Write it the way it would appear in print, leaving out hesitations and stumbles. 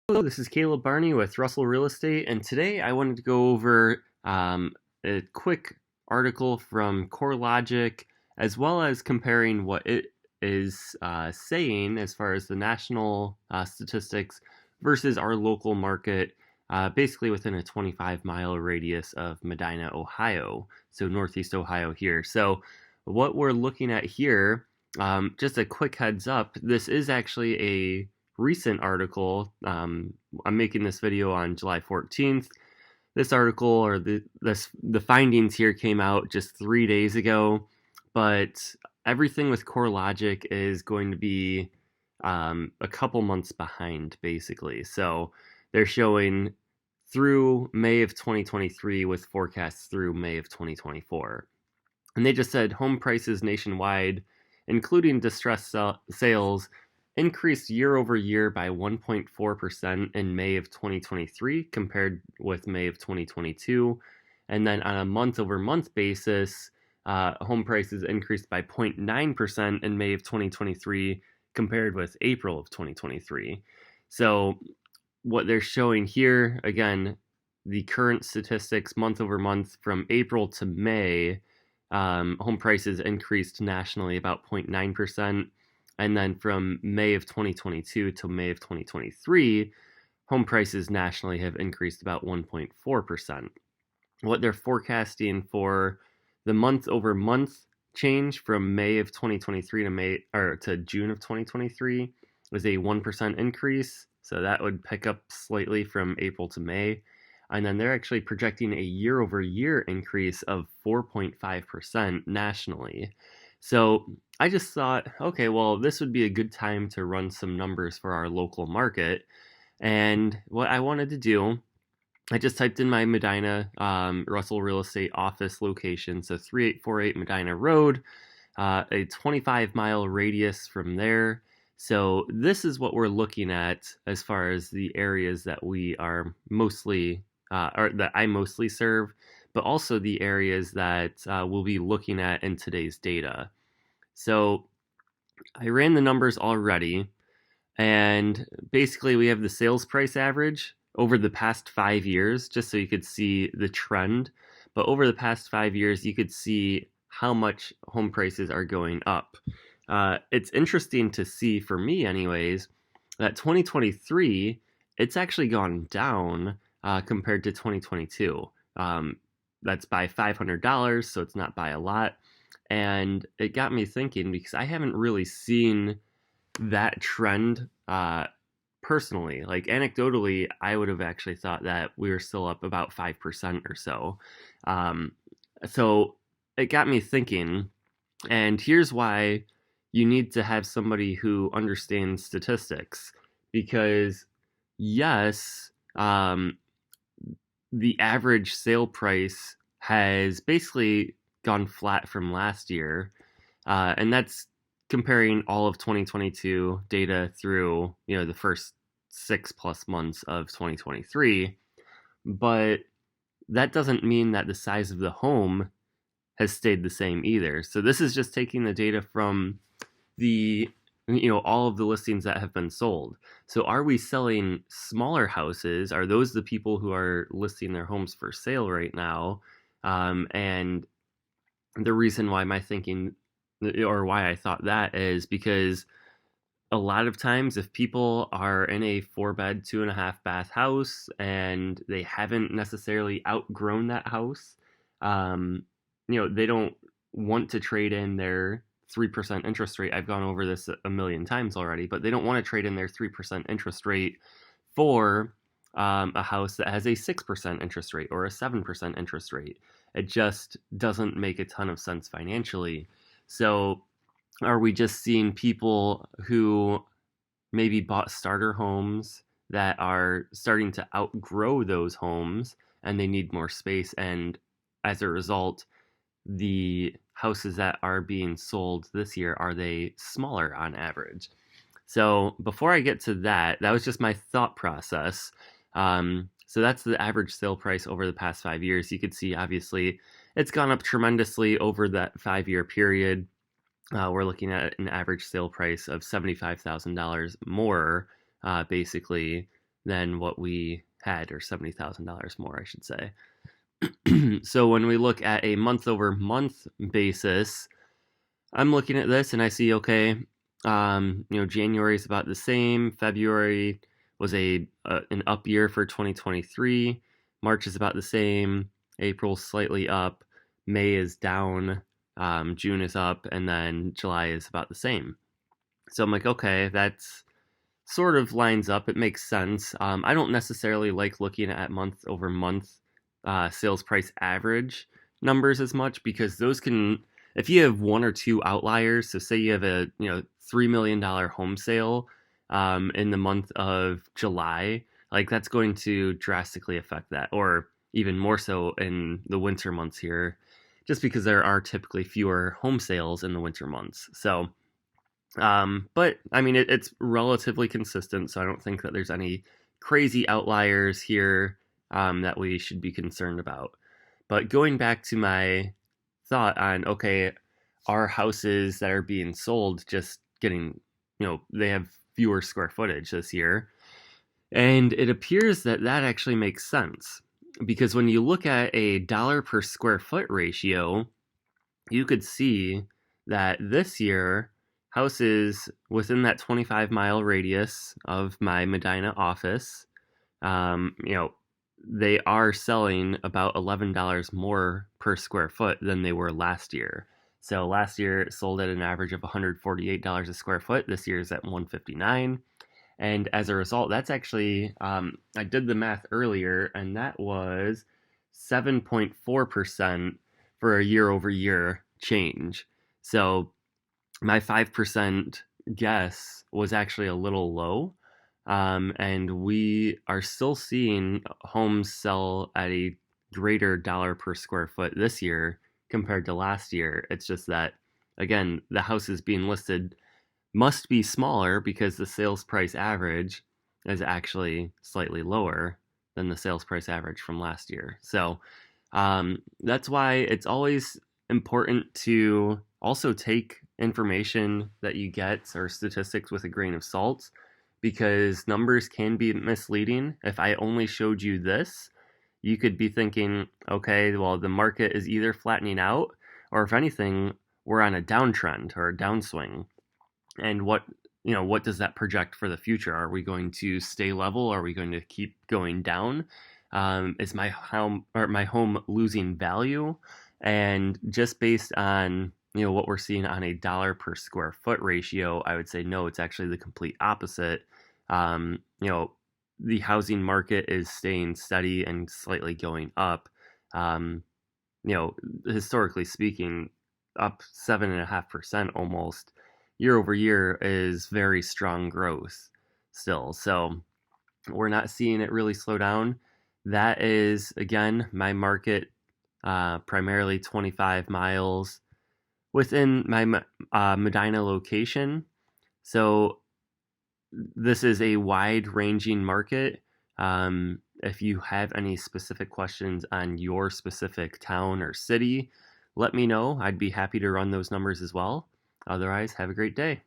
Hello, this is Barney with Russell Real Estate, and today I wanted to go over a quick article from CoreLogic, as well as comparing what it is saying as far as the national statistics versus our local market, basically within a 25-mile radius of Medina, Ohio, so Northeast Ohio here. So, what we're looking at here, just a quick heads up, this is actually a recent article. I'm making this video on July 14th. This article or the findings here came out just 3 days ago, but everything with CoreLogic is going to be a couple months behind, basically. So they're showing through May of 2023 with forecasts through May of 2024. And they just said home prices nationwide, including distressed sales, increased year over year by 1.4% in May of 2023 compared with May of 2022. And then on a month over month basis, home prices increased by 0.9% in May of 2023 compared with April of 2023. So what they're showing here, again, the current statistics month over month from April to May, home prices increased nationally about 0.9%. And then from May of 2022 to May of 2023, home prices nationally have increased about 1.4%. What they're forecasting for the month over month change from May of 2023 to June of 2023 was a 1% increase. So that would pick up slightly from April to May. And then they're actually projecting a year over year increase of 4.5% nationally. So I just thought, okay, well, this would be a good time to run some numbers for our local market. And what I wanted to do, I just typed in my Medina Russell Real Estate office location, so 3848 Medina Road, a 25-mile radius from there. So this is what we're looking at as far as the areas that we are mostly, or that I mostly serve, but also the areas that we'll be looking at in today's data. So I ran the numbers already, and basically we have the sales price average over the past 5 years, just so you could see the trend. But over the past 5 years, you could see how much home prices are going up. It's interesting to see, for me anyways, that 2023, it's actually gone down compared to 2022. That's by $500, so it's not by a lot. And it got me thinking, because I haven't really seen that trend personally. Like anecdotally, I would have actually thought that we were still up about 5% or so. So it got me thinking, and here's why you need to have somebody who understands statistics. Because yes, the average sale price has basically gone flat from last year, and that's comparing all of 2022 data through the first 6+ months of 2023. But that doesn't mean that the size of the home has stayed the same either. So this is just taking the data from the all of the listings that have been sold. So are we selling smaller houses? Are those the people who are listing their homes for sale right now? And the reason why my thinking, or why I thought that, is because a lot of times if people are in a 4-bed, 2.5-bath house and they haven't necessarily outgrown that house, they don't want to trade in their 3% interest rate. I've gone over this a million times already, but they don't want to trade in their 3% interest rate for a house that has a 6% interest rate or a 7% interest rate. It just doesn't make a ton of sense financially. So are we just seeing people who maybe bought starter homes that are starting to outgrow those homes and they need more space, and as a result, the houses that are being sold this year, are they smaller on average? So before I get to that, that was just my thought process. So that's the average sale price over the past 5 years. You could see, obviously, it's gone up tremendously over that 5-year period. We're looking at an average sale price of $75,000 more, basically, than what we had, or $70,000 more, I should say. So when we look at a month over month basis, I'm looking at this and I see, okay, January is about the same. February was an up year for 2023. March is about the same. April slightly up. May is down. June is up, and then July is about the same. So I'm like, okay, that's sort of lines up. It makes sense. I don't necessarily like looking at month over month sales price average numbers as much, because those can, if you have one or two outliers, so say you have a $3 million home sale in the month of July, like that's going to drastically affect that, or even more so in the winter months here, just because there are typically fewer home sales in the winter months. So but I mean, it's relatively consistent, so I don't think that there's any crazy outliers here that we should be concerned about. But going back to my thought on, okay, are houses that are being sold just getting, they have fewer square footage this year? And it appears that that actually makes sense, because when you look at a dollar per square foot ratio, you could see that this year, houses within that 25-mile radius of my Medina office, they are selling about $11 more per square foot than they were last year. So last year it sold at an average of $148 a square foot. This year is at $159. And as a result, that's actually, I did the math earlier, and that was 7.4% for a year over year change. So my 5% guess was actually a little low. And we are still seeing homes sell at a greater dollar per square foot this year compared to last year. It's just that, again, the houses being listed must be smaller because the sales price average is actually slightly lower than the sales price average from last year. So that's why it's always important to also take information that you get or statistics with a grain of salt, because numbers can be misleading. If I only showed you this, you could be thinking, okay, well, the market is either flattening out, or if anything, we're on a downtrend or a downswing. And what does that project for the future? Are we going to stay level? Are we going to keep going down? Is my home losing value? And just based on what we're seeing on a dollar per square foot ratio, I would say no, it's actually the complete opposite. The housing market is staying steady and slightly going up. Historically speaking, up 7.5% almost year over year is very strong growth still. So we're not seeing it really slow down. That is, again, my market, primarily 25 miles within my Medina location. So this is a wide-ranging market. If you have any specific questions on your specific town or city, let me know. I'd be happy to run those numbers as well. Otherwise, have a great day.